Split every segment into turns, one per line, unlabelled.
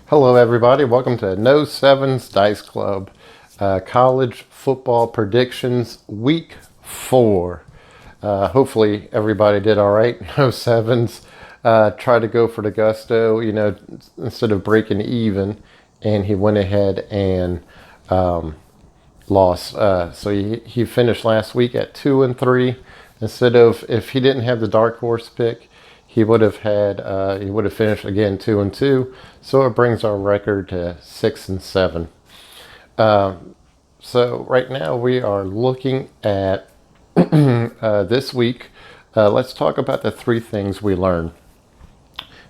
Hello, everybody. Welcome to No Sevens Dice Club, college football predictions week 4. Hopefully, everybody did all right. No sevens. Tried to go for the gusto, instead of breaking even, and he went ahead and lost. So he finished last week at 2-3. Instead of, if he didn't have the dark horse pick, he would have finished again 2-2. So it brings our record to 6-7. So right now we are looking at this week. Let's talk about the 3 things we learned.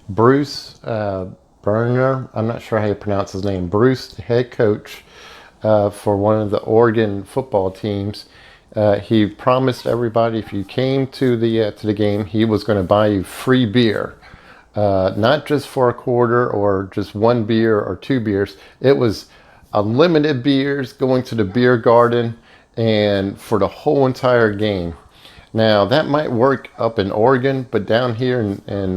Bruce Berner, I'm not sure how you pronounce his name. Bruce, the head coach for one of the Oregon football teams. He promised everybody if you came to the game, he was going to buy you free beer, not just for a quarter or just 1 beer or 2 beers. It was unlimited beers going to the beer garden and for the whole entire game. Now that might work up in Oregon, but down here in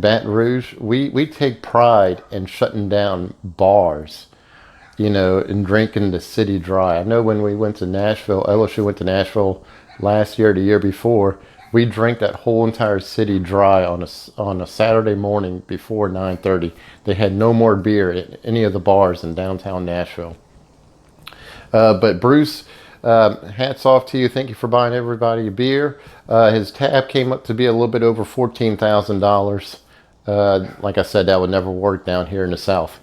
Baton Rouge, we take pride in shutting down bars, and drinking the city dry. I know when we went to Nashville, LSU went to Nashville last year, the year before, we drank that whole entire city dry on a Saturday morning before 9:30. They had no more beer at any of the bars in downtown Nashville. But Bruce, hats off to you. Thank you for buying everybody a beer. His tab came up to be a little bit over $14,000. Like I said, that would never work down here in the South.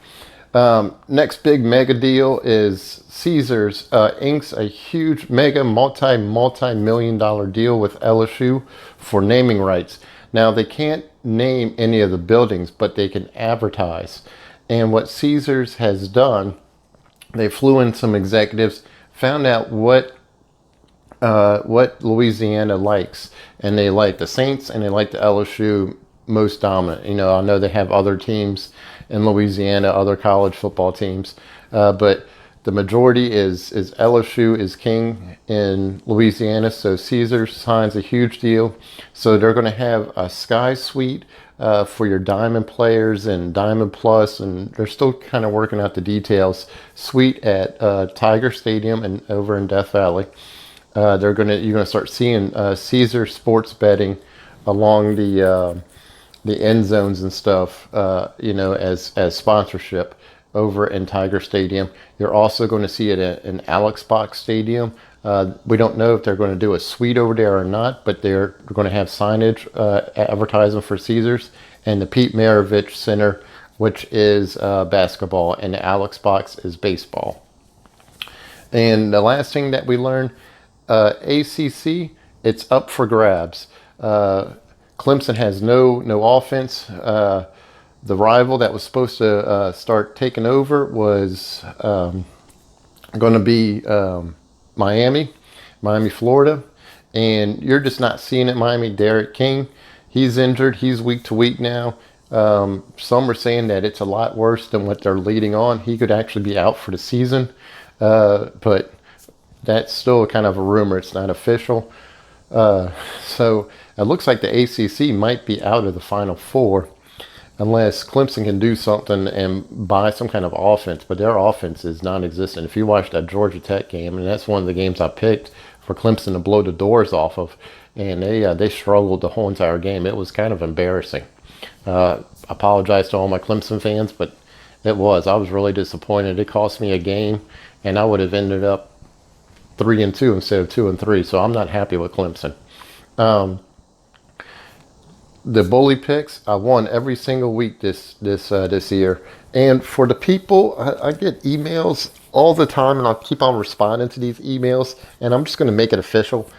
Next big mega deal is Caesars inks a huge mega multi-million dollar deal with LSU for naming rights. Now they can't name any of the buildings, but they can advertise. And what Caesars has done, they flew in some executives, found out what Louisiana likes, and they like the Saints and they like the LSU most dominant. I know they have other teams in Louisiana, other college football teams, but the majority is LSU is king in Louisiana. So Caesar signs a huge deal. So they're going to have a Sky Suite for your Diamond players and Diamond Plus, and they're still kind of working out the details. Suite at Tiger Stadium and over in Death Valley. You're gonna start seeing Caesar sports betting along the end zones and stuff, as sponsorship over in Tiger Stadium. You're also going to see it in Alex Box Stadium. We don't know if they're going to do a suite over there or not, but they're going to have signage advertising for Caesars and the Pete Maravich Center, which is basketball, and the Alex Box is baseball. And the last thing that we learned, ACC, it's up for grabs. Clemson has no offense. The rival that was supposed to start taking over was going to be Miami, Florida. And you're just not seeing it. Miami, Derek King, he's injured. He's week to week now. Some are saying that it's a lot worse than what they're leading on. He could actually be out for the season. But that's still kind of a rumor. It's not official. So it looks like the ACC might be out of the Final Four unless Clemson can do something and buy some kind of offense. But their offense is non-existent. If you watch that Georgia Tech game, and that's one of the games I picked for Clemson to blow the doors off of, and they struggled the whole entire game. It was kind of embarrassing. Apologize to all my Clemson fans, but I was really disappointed. It cost me a game, and I would have ended up 3-2 instead of 2-3. So I'm not happy with Clemson. The bully picks, I won every single week this year. And for the people, I get emails all the time, and I'll keep on responding to these emails. And I'm just going to make it official.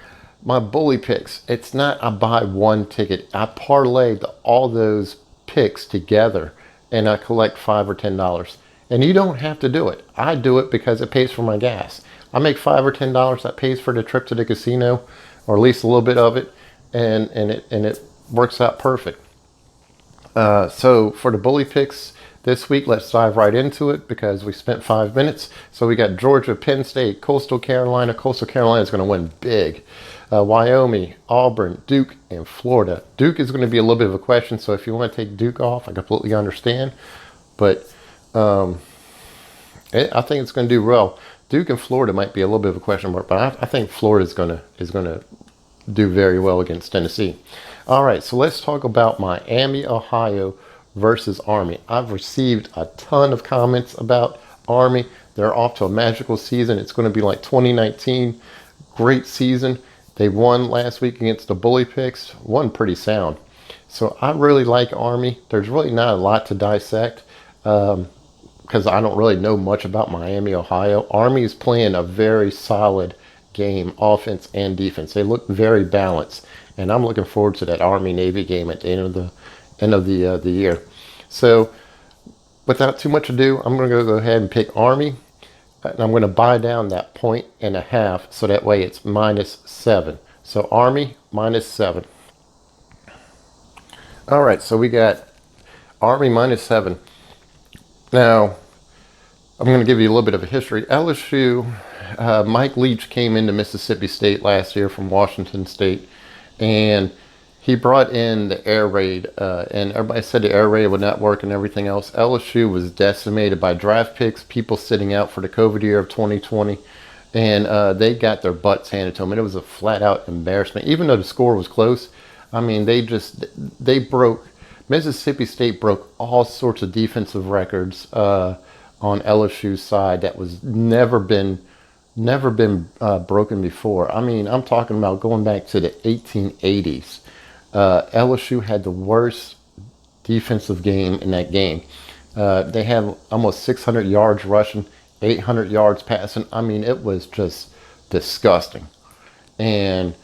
My bully picks, it's not I buy one ticket. I parlay all those picks together, and I collect $5 or $10. And you don't have to do it. I do it because it pays for my gas. I make $5 or $10 that pays for the trip to the casino, or at least a little bit of it, and it works out perfect. So for the bully picks this week, let's dive right into it because we spent 5 minutes. So we got Georgia, Penn State, Coastal Carolina. Coastal Carolina is going to win big. Wyoming, Auburn, Duke, and Florida. Duke is going to be a little bit of a question, so if you want to take Duke off, I completely understand. But I think it's going to do well. Duke and Florida might be a little bit of a question mark, but I think Florida is going to do very well against Tennessee. All right, so let's talk about Miami, Ohio versus Army. I've received a ton of comments about Army. They're off to a magical season. It's going to be like 2019. Great season. They won last week against the Bully Picks. Won pretty sound. So I really like Army. There's really not a lot to dissect because I don't really know much about Miami, Ohio. Army is playing a very solid game, offense and defense. They look very balanced, and I'm looking forward to that Army Navy game at the end of the year. So, without too much ado, I'm going to go ahead and pick Army, and I'm going to buy down that 1.5 so that way it's -7. So Army -7. All right, so we got Army -7. Now, I'm going to give you a little bit of a history. LSU, Mike Leach came into Mississippi State last year from Washington State, and he brought in the air raid, and everybody said the air raid would not work and everything else. LSU was decimated by draft picks, people sitting out for the COVID year of 2020, and they got their butts handed to them, and it was a flat-out embarrassment. Even though the score was close, I mean, they broke, Mississippi State broke all sorts of defensive records on LSU's side that was never been broken before. I mean, I'm talking about going back to the 1880s. LSU had the worst defensive game in that game. They had almost 600 yards rushing, 800 yards passing. I mean, it was just disgusting. And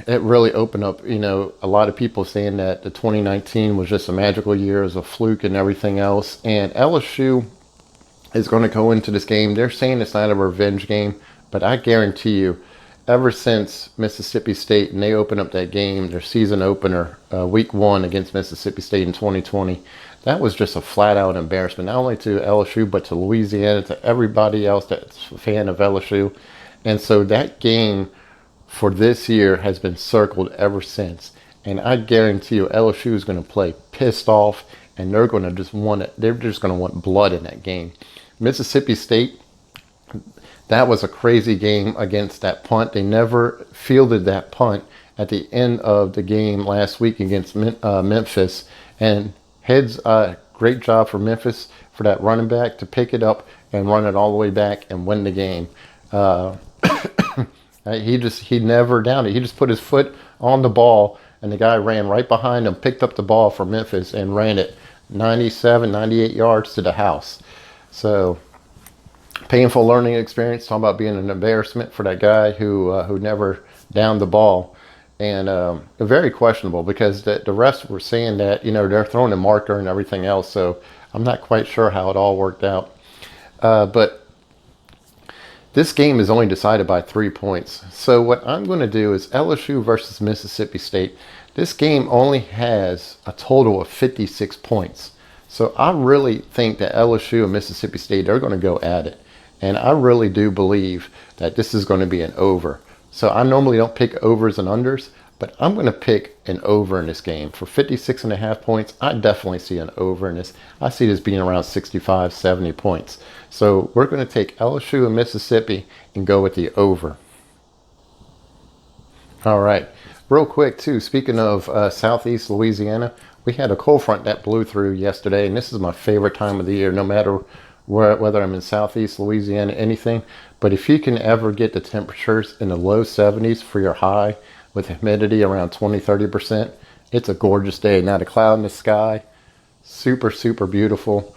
it really opened up, a lot of people saying that the 2019 was just a magical year as a fluke and everything else. And LSU is going to go into this game. They're saying it's not a revenge game, but I guarantee you, ever since Mississippi State and they opened up that game, their season opener, week 1 against Mississippi State in 2020, that was just a flat-out embarrassment, not only to LSU, but to Louisiana, to everybody else that's a fan of LSU. And so that game for this year has been circled ever since. And I guarantee you LSU is going to play pissed off, and they're going to just want it. They're just going to want blood in that game. Mississippi State, that was a crazy game against that punt. They never fielded that punt at the end of the game last week against Memphis. And heads, great job for Memphis for that running back to pick it up and run it all the way back and win the game. He never downed it. He just put his foot on the ball, and the guy ran right behind him, picked up the ball for Memphis, and ran it 97, 98 yards to the house. So, painful learning experience. Talking about being an embarrassment for that guy who never downed the ball, and very questionable because the refs were saying that they're throwing a marker and everything else. So I'm not quite sure how it all worked out, but. This game is only decided by 3 points. So what I'm going to do is LSU versus Mississippi State. This game only has a total of 56 points. So I really think that LSU and Mississippi State, they're going to go at it. And I really do believe that this is going to be an over. So I normally don't pick overs and unders, but I'm going to pick an over in this game. For 56.5 points, I definitely see an over in this. I see this being around 65, 70 points. So we're going to take LSU and Mississippi and go with the over. All right. Real quick, too, speaking of southeast Louisiana, we had a cold front that blew through yesterday, and this is my favorite time of the year, no matter whether I'm in southeast Louisiana, anything. But if you can ever get the temperatures in the low 70s for your high with humidity around 20-30%, it's a gorgeous day. Not a cloud in the sky. Super, super beautiful.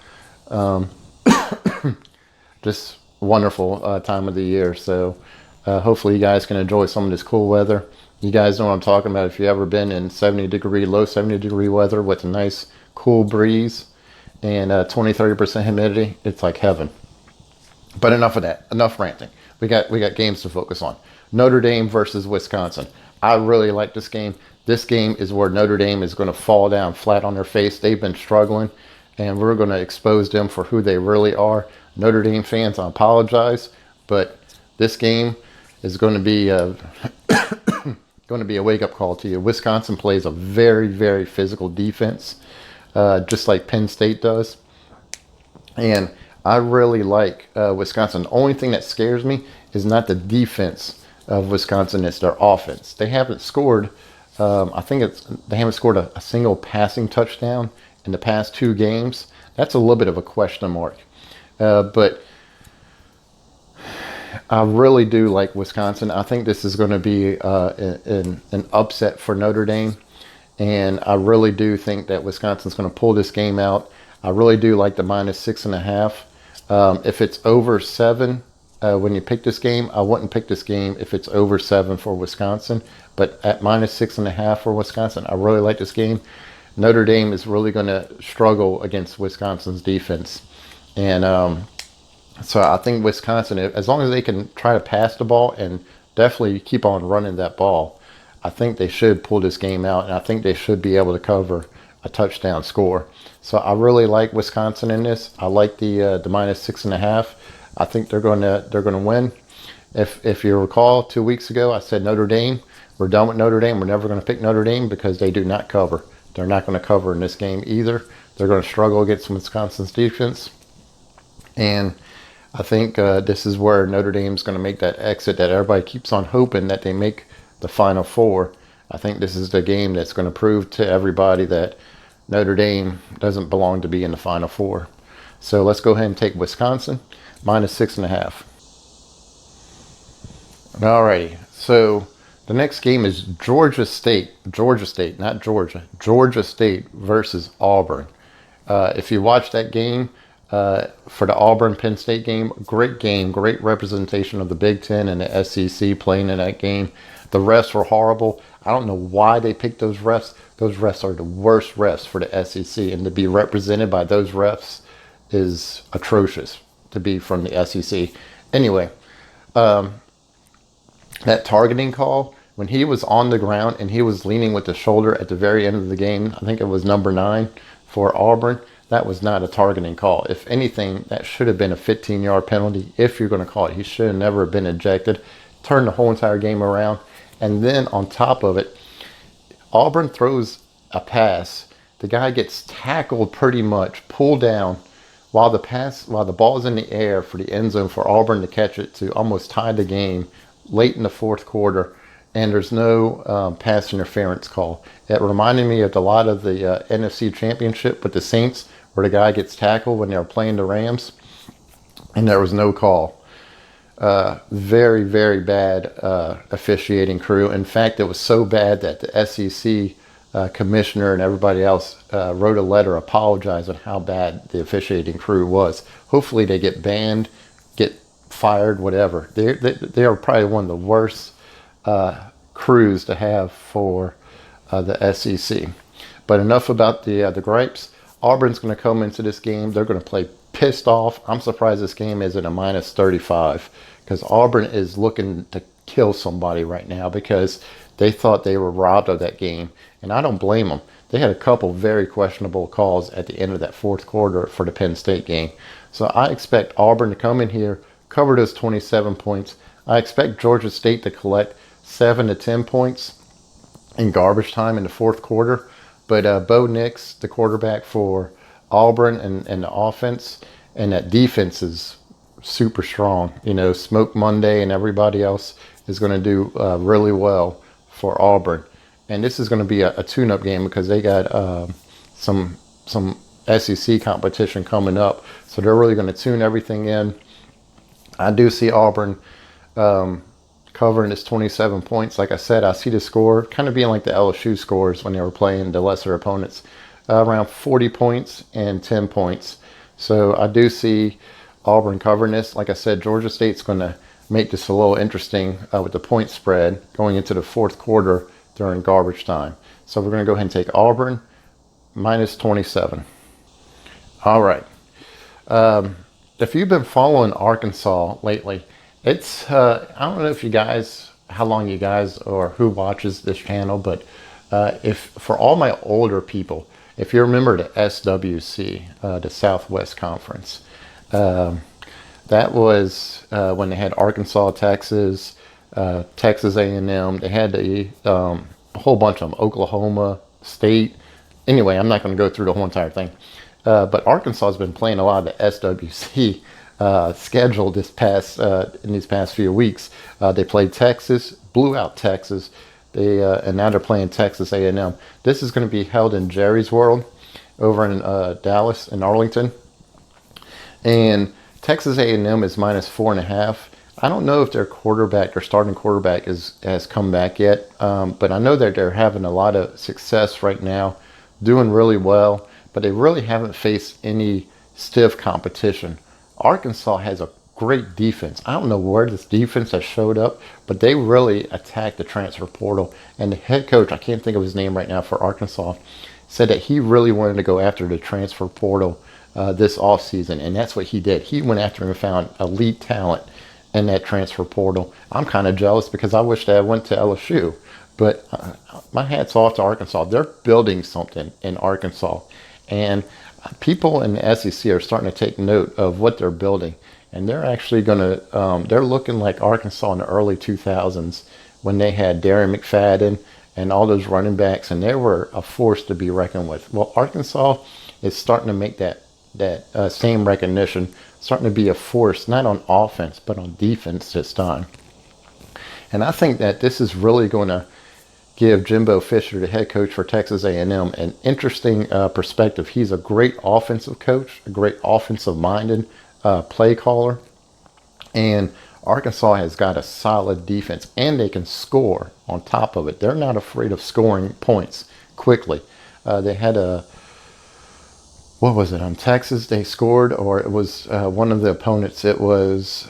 Just wonderful time of the year. So hopefully you guys can enjoy some of this cool weather. You guys know what I'm talking about. If you've ever been in low 70 degree weather with a nice cool breeze and 20-30% humidity, it's like heaven. But enough of that. Enough ranting. We got games to focus on. Notre Dame versus Wisconsin. I really like this game. This game is where Notre Dame is going to fall down flat on their face. They've been struggling, and we're going to expose them for who they really are. Notre Dame fans, I apologize, but this game is going to be a wake-up call to you. Wisconsin plays a very, very physical defense. just like Penn State does. And I really like Wisconsin. The only thing that scares me is not the defense of Wisconsin, it's their offense. They haven't scored, they haven't scored a single passing touchdown in the past 2 games. That's a little bit of a question mark. But I really do like Wisconsin. I think this is going to be an upset for Notre Dame. And I really do think that Wisconsin's going to pull this game out. I really do like the -6.5. If it's over 7, when you pick this game, I wouldn't pick this game if it's over 7 for Wisconsin. But at -6.5 for Wisconsin, I really like this game. Notre Dame is really going to struggle against Wisconsin's defense. And so I think Wisconsin, as long as they can try to pass the ball and definitely keep on running that ball, I think they should pull this game out, and I think they should be able to cover a touchdown score. So I really like Wisconsin in this. I like the -6.5. I think they're going to win. If you recall, 2 weeks ago I said Notre Dame. We're done with Notre Dame. We're never going to pick Notre Dame because they do not cover. They're not going to cover in this game either. They're going to struggle against Wisconsin's defense, and I think this is where Notre Dame's going to make that exit that everybody keeps on hoping that they make the Final Four. I think this is the game that's going to prove to everybody that Notre Dame doesn't belong to be in the Final Four. So let's go ahead and take Wisconsin, -6.5. Alrighty, so the next game is Georgia State, not Georgia, Georgia State versus Auburn. If you watch that game, for the Auburn-Penn State game, great representation of the Big Ten and the SEC playing in that game. The refs were horrible. I don't know why they picked those refs. Those refs are the worst refs for the SEC, and to be represented by those refs is atrocious to be from the SEC. Anyway, that targeting call, when he was on the ground and he was leaning with the shoulder at the very end of the game, I think it was number 9 for Auburn, that was not a targeting call. If anything, that should have been a 15-yard penalty if you're going to call it. He should have never been ejected. Turned the whole entire game around. And then on top of it, Auburn throws a pass. The guy gets tackled pretty much, pulled down, while the ball is in the air for the end zone for Auburn to catch it to almost tie the game late in the fourth quarter. And there's no pass interference call. It reminded me of a lot of the NFC Championship with the Saints, where the guy gets tackled when they were playing the Rams, and there was no call. Very, very bad officiating crew. In fact, it was so bad that the SEC commissioner and everybody else wrote a letter apologizing how bad the officiating crew was. Hopefully they get banned, get fired, whatever. They are probably one of the worst crews to have for the SEC. But enough about the gripes. Auburn's going to come into this game. They're going to play pissed off. I'm surprised this game isn't a -35, because Auburn is looking to kill somebody right now because they thought they were robbed of that game. And I don't blame them. They had a couple very questionable calls at the end of that fourth quarter for the Penn State game. So I expect Auburn to come in here, cover those 27 points. I expect Georgia State to collect 7 to 10 points in garbage time in the fourth quarter. But Bo Nix, the quarterback for Auburn, and the offense and that defense is super strong. You know, Smoke Monday and everybody else is going to do really well for Auburn. And this is going to be a tune-up game because they got some SEC competition coming up. So they're really going to tune everything in. I do see Auburn covering this 27 points. Like I said, I see the score kind of being like the LSU scores when they were playing the lesser opponents, around 40 points and 10 points. So I do see Auburn covering this. Like I said, Georgia State's going to make this a little interesting with the point spread going into the fourth quarter during garbage time. So we're going to go ahead and take Auburn -27. All right. If you've been following Arkansas lately, it's I don't know if you guys, how long you guys or who watches this channel, but if for all my older people, if you remember the SWC, the Southwest Conference, that was when they had Arkansas, Texas, Texas A&M. They had a whole bunch of them, Oklahoma State, Anyway, I'm not going to go through the whole entire thing. But Arkansas has been playing a lot of the SWC schedule in these past few weeks. They played Texas, blew out Texas. And now they're playing Texas A&M. This is going to be held in Jerry's World over in Dallas and Arlington. And Texas A&M is -4.5. I don't know if their starting quarterback, has come back yet, but I know that they're having a lot of success right now, doing really well, but they really haven't faced any stiff competition. Arkansas has a great defense. I don't know where this defense has showed up, but they really attacked the transfer portal. And the head coach, I can't think of his name right now for Arkansas, said that he really wanted to go after the transfer portal this offseason, and that's what he did. He went after and found elite talent in that transfer portal. I'm kind of jealous because I wish that I went to LSU, but my hat's off to Arkansas. They're building something in Arkansas, and people in the SEC are starting to take note of what they're building, and they're actually going to. They're looking like Arkansas in the early 2000s when they had Darren McFadden and all those running backs, and they were a force to be reckoned with. Well, Arkansas is starting to make that same recognition, starting to be a force, not on offense, but on defense this time. And I think that this is really going to give Jimbo Fisher, the head coach for Texas A&M, an interesting perspective. He's a great offensive coach, a great offensive-minded play caller. And Arkansas has got a solid defense, and they can score on top of it. They're not afraid of scoring points quickly. They had what was it, on Texas they scored, or it was one of the opponents, it was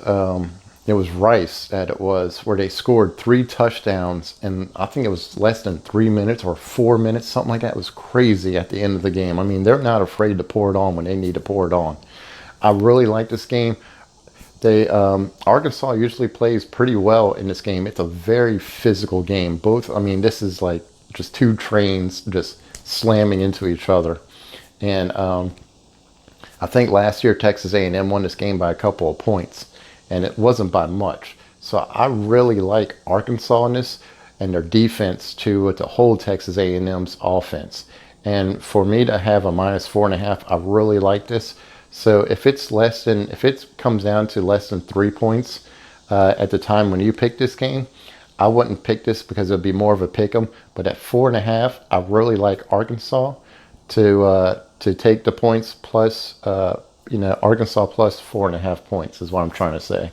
Rice where they scored 3 touchdowns, and I think it was less than 3 minutes or 4 minutes, something like that. It was crazy at the end of the game. I mean, they're not afraid to pour it on when they need to pour it on. I really like this game. Arkansas usually plays pretty well in this game. It's a very physical game. This is like just two trains just slamming into each other. And I think last year Texas A&M won this game by a couple of points, and it wasn't by much. So I really like Arkansas in this and their defense to hold Texas A&M's offense. And for me to have a -4.5, I really like this. So if it comes down to less than 3 points at the time when you pick this game, I wouldn't pick this because it would be more of a pick 'em. But at 4.5, I really like Arkansas to take the points plus, Arkansas plus 4.5 points is what I'm trying to say.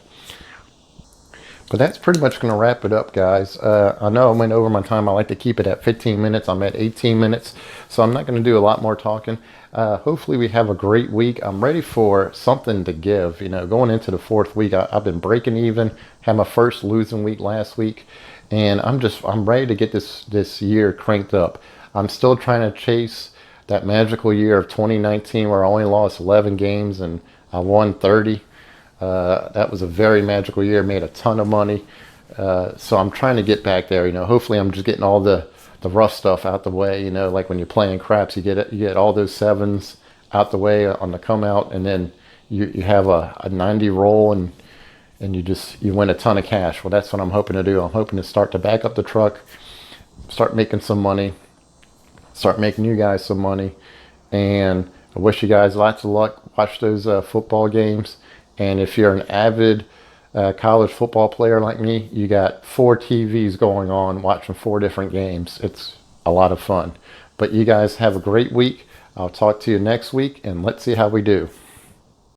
But that's pretty much going to wrap it up, guys. I know I went over my time. I like to keep it at 15 minutes. I'm at 18 minutes, so I'm not going to do a lot more talking. Hopefully we have a great week. I'm ready for something to give. Going into the 4th week, I've been breaking even. Had my first losing week last week, and I'm ready to get this year cranked up. I'm still trying to chase that magical year of 2019 where I only lost 11 games and I won 30. That was a very magical year, made a ton of money. So I'm trying to get back there. Hopefully I'm just getting all the rough stuff out the way. Like when you're playing craps, you get all those 7s out the way on the come out, and then you have a 90 roll and you win a ton of cash. Well, that's what I'm hoping to do. I'm hoping to start to back up the truck, start making some money, start making you guys some money. And I wish you guys lots of luck. Watch those football games. And if you're an avid college football player like me, you got 4 TVs going on watching 4 different games. It's a lot of fun. But you guys have a great week. I'll talk to you next week, and let's see how we do.